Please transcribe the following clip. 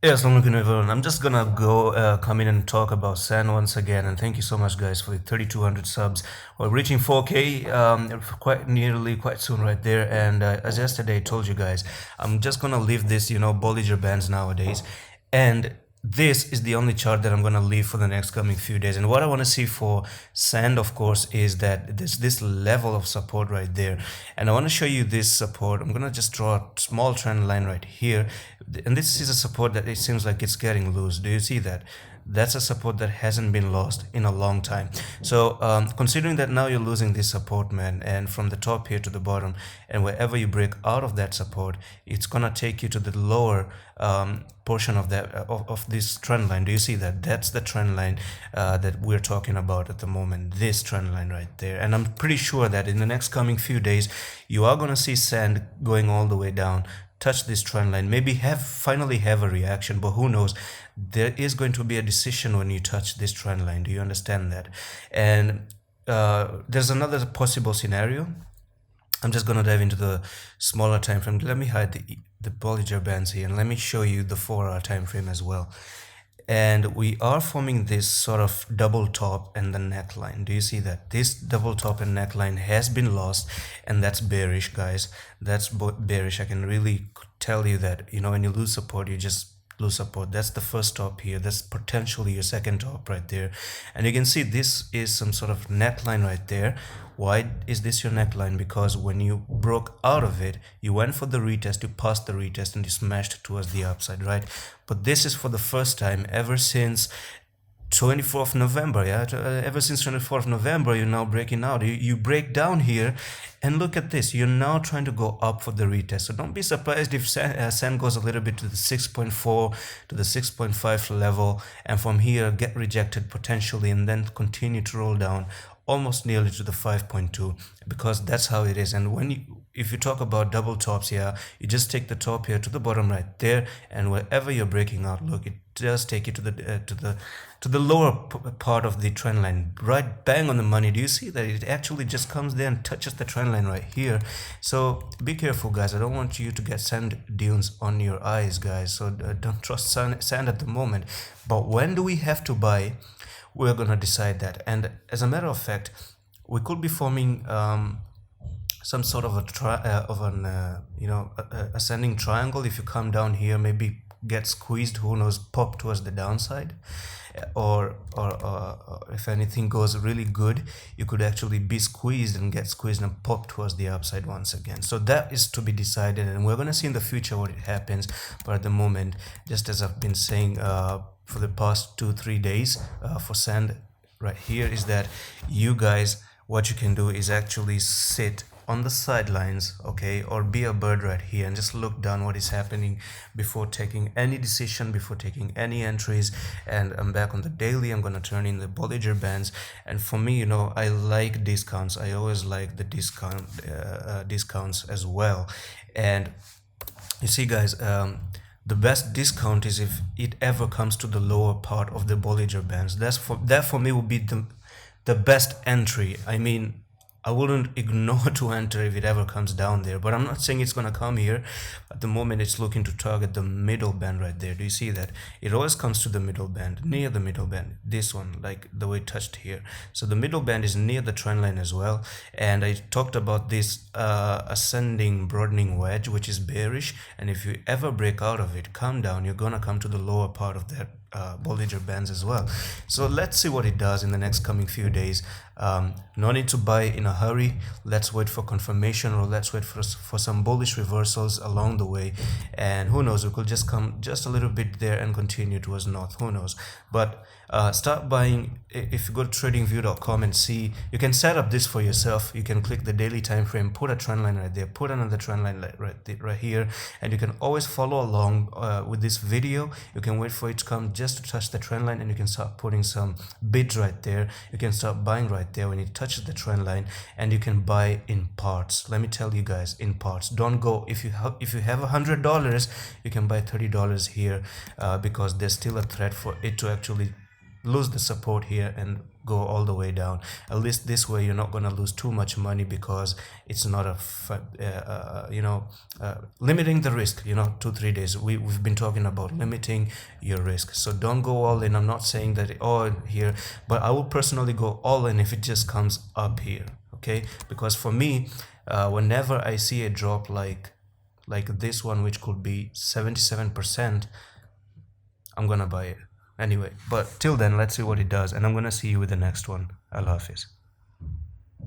Yes, Assalamualaikum everyone. I'm just gonna go come in and talk about Sand once again, and thank you so much, guys, for the 3,200 subs. We're reaching 4K quite nearly, quite soon, right there. And as yesterday I told you guys, I'm just gonna leave this, Bollinger Bands nowadays, and this is the only chart that I'm gonna leave for the next coming few days. And what I want to see for Sand, of course, is that there's this level of support right there, and I want to show you this support. I'm gonna just draw a small trend line right here, and this is a support that it seems like it's getting loose. Do you see that? That's a support that hasn't been lost in a long time. So considering that now you're losing this support, man, and from the top here to the bottom, and wherever you break out of that support, it's gonna take you to the lower portion of that of this trend line. Do you see that? That's the trend line that we're talking about at the moment, this trend line right there. And I'm pretty sure that in the next coming few days you are going to see Sand going all the way down, touch this trend line, maybe finally have a reaction, but who knows. There is going to be a decision when you touch this trend line. Do you understand that? And there's another possible scenario. I'm just going to dive into the smaller time frame. Let me hide the Bollinger Bands here, and let me show you the 4-hour time frame as well. And we are forming this sort of double top and the neckline. Do you see that? This double top and neckline has been lost, and that's bearish, guys. That's bearish. I can really tell you that, when you lose support, you just lose support. That's the first top here. That's potentially your second top right there. And you can see this is some sort of neckline right there. Why is this your neckline? Because when you broke out of it, you went for the retest, you passed the retest, and you smashed towards the upside, right? But this is for the first time ever since 24th of November, yeah, ever since 24th of November, you're now breaking out. You break down here, and look at this. You're now trying to go up for the retest. So don't be surprised if Sand goes a little bit to the 6.4 to the 6.5 level, and from here get rejected potentially, and then continue to roll down almost nearly to the 5.2, because that's how it is. And if you talk about double tops here, you just take the top here to the bottom right there, and wherever you're breaking out, look, it does take you to the lower part of the trend line, right bang on the money. Do you see that? It actually just comes there and touches the trend line right here. So be careful, guys. I don't want you to get sand dunes on your eyes, guys. So don't trust sand at the moment. But when do we have to buy? We're gonna decide that. And as a matter of fact, we could be forming some sort of ascending triangle. If you come down here, maybe get squeezed, who knows, pop towards the downside, or if anything goes really good, you could actually be squeezed and get squeezed and pop towards the upside once again. So that is to be decided, and we're going to see in the future what it happens. But at the moment, just as I've been saying for the past 2-3 days for Sand right here, is that you guys, what you can do is actually sit on the sidelines, okay, or be a bird right here and just look down what is happening before taking any decision, before taking any entries. And I'm back on the daily. I'm gonna turn in the Bollinger Bands, and for me, I like discounts. I always like the discounts as well. And you see, guys, the best discount is if it ever comes to the lower part of the Bollinger Bands. That for me would be the best entry. I mean, I wouldn't ignore to enter if it ever comes down there, but I'm not saying it's gonna come here. At the moment, it's looking to target the middle band right there. Do you see that? It always comes to the middle band, near the middle band. This one, like the way it touched here. So the middle band is near the trend line as well. And I talked about this ascending broadening wedge, which is bearish. And if you ever break out of it, come down, you're gonna come to the lower part of that Bollinger Bands as well. So let's see what it does in the next coming few days. No need to buy in a hurry. Let's wait for confirmation, or let's wait for some bullish reversals along the way, and who knows, we could just come just a little bit there and continue towards north. Who knows? But start buying. If you go to tradingview.com and see, you can set up this for yourself. You can click the daily time frame, put a trend line right there, put another trend line right here, and you can always follow along with this video. You can wait for it to come just to touch the trend line, and you can start putting some bids right there. You can start buying right there when it touches the trend line, and you can buy in parts. Let me tell you guys, in parts. Don't go, if you have $100, you can buy $30 here, because there's still a threat for it to actually lose the support here and go all the way down. At least this way you're not going to lose too much money, because it's not limiting the risk, 2 3 days. We've been talking about limiting your risk, so don't go all in. I'm not saying that all here, but I will personally go all in if it just comes up here. Okay, because for me, whenever I see a drop like this one, which could be 77%, I'm gonna buy it anyway. But till then, let's see what it does, and I'm gonna see you with the next one. Allah Hafiz.